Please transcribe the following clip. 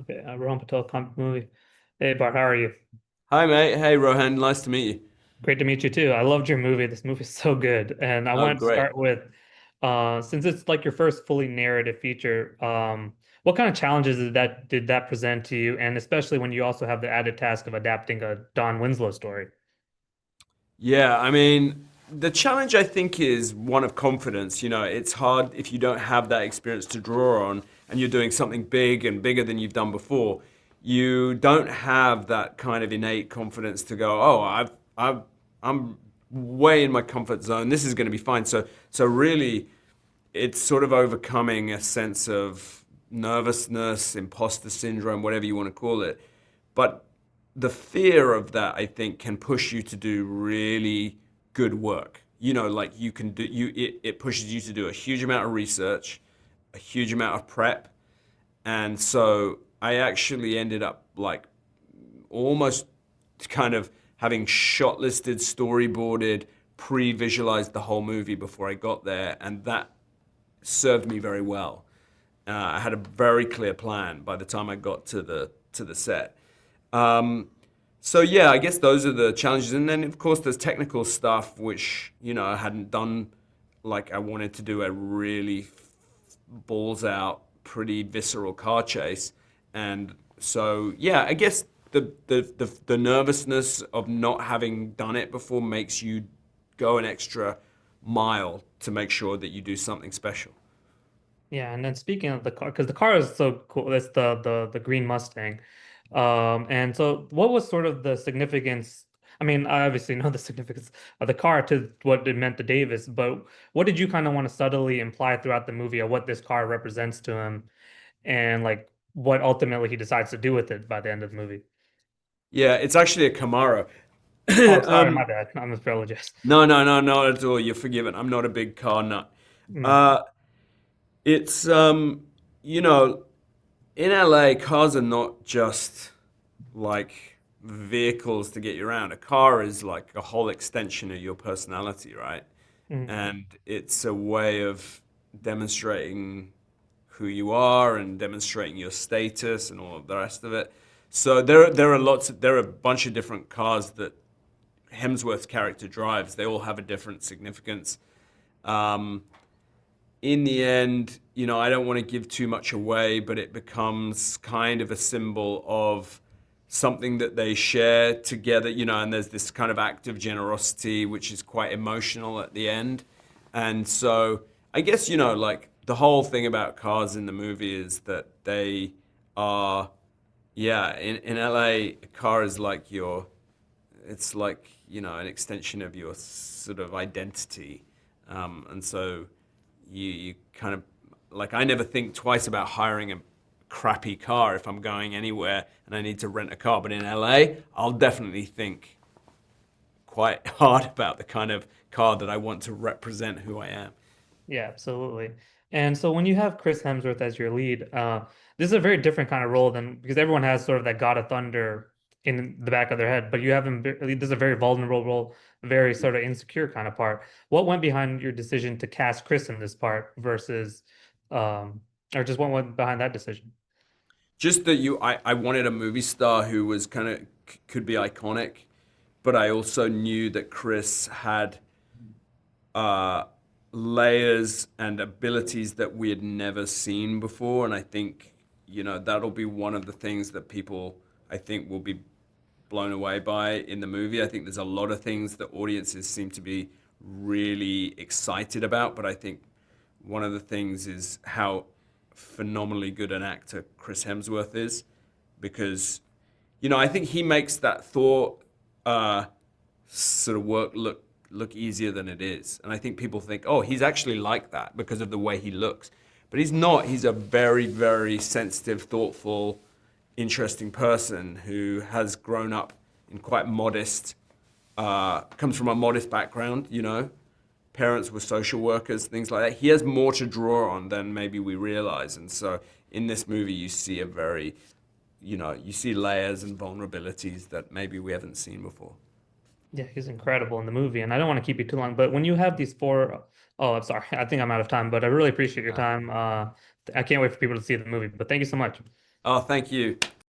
Okay, Rohan Patel comic movie. Hey Bart, how are you? Hi, mate. Hey, Rohan. Nice to meet you. Great to meet you too. I loved your movie. This movie's so good. And I Oh, wanted to great. start with, since it's like your first fully narrative feature, what kind of challenges did that present to you? And especially when you also have the added task of adapting a Don Winslow story. Yeah, I mean, the challenge I think is one of confidence. It's hard if you don't have that experience to draw on and you're doing something big and bigger than you've done before. You don't have that kind of innate confidence to go, "Oh, I'm way in my comfort zone. This is going to be fine." So really, it's sort of overcoming a sense of nervousness, imposter syndrome, whatever you want to call it. But the fear of that, I think, can push you to do really good work. Like you can do it pushes you to do a huge amount of research, a huge amount of prep. And so I actually ended up like almost kind of having shot listed, storyboarded, pre-visualized the whole movie before I got there, and that served me very well. I had a very clear plan by the time I got to the set. Um, so yeah, I guess those are the challenges, and then of course there's technical stuff which I hadn't done. Like I wanted to do a really balls out, pretty visceral car chase, and so yeah, I guess the nervousness of not having done it before makes you go an extra mile to make sure that you do something special. Yeah, and then speaking of the car, because the car is so cool, that's the green Mustang. And so what was sort of the significance? I mean, I obviously know the significance of the car to what it meant to Davis, but what did you kind of want to subtly imply throughout the movie of what this car represents to him and like what ultimately he decides to do with it by the end of the movie? Yeah, it's actually a Camaro. Oh, sorry, my um, bad. I'm a apologist. no, no, no, not at all. You're forgiven. I'm not a big car nut. Mm, Uh, it's you know, in LA, cars are not just like vehicles to get you around. A car is like a whole extension of your personality, right? mm. And it's a way of demonstrating who you are and demonstrating your status and all of the rest of it. So there are a bunch of different cars that Hemsworth's character drives. They all have a different significance. Um, in the end, I don't want to give too much away, but it becomes kind of a symbol of something that they share together, and there's this kind of act of generosity, which is quite emotional at the end. And so I guess, like the whole thing about cars in the movie is that they are, yeah, in LA, a car is like it's like, an extension of your sort of identity. And so you kind of like I never think twice about hiring a crappy car if I'm going anywhere and I need to rent a car. But in LA, I'll definitely think quite hard about the kind of car that I want to represent who I am. Yeah, absolutely. And so when you have Chris Hemsworth as your lead, this is a very different kind of role than because everyone has sort of that God of Thunder in the back of their head, but you have him. This is a very vulnerable role, very sort of insecure kind of part. What went behind your decision to cast Chris in this part versus, um, or just what went behind that decision? Just that I wanted a movie star who was kind of could be iconic, but I also knew that Chris had uh, layers and abilities that we had never seen before. And I think, that'll be one of the things that people, I think, will be blown away by in the movie. I think there's a lot of things that audiences seem to be really excited about, but I think one of the things is how phenomenally good an actor Chris Hemsworth is because, I think he makes that Thor uh, sort of work look easier than it is. And I think people think, oh, he's actually like that because of the way he looks. But he's not. He's a very, very sensitive, thoughtful, interesting person who has grown up in quite modest, comes from a modest background, Parents were social workers, things like that. He has more to draw on than maybe we realize. And so in this movie, you see you see layers and vulnerabilities that maybe we haven't seen before. Yeah, he's incredible in the movie, and I don't want to keep you too long, but when you have these four, oh, I'm sorry, I think I'm out of time, but I really appreciate your Uh, time. I can't wait for people to see the movie, but thank you so much. Oh, thank you.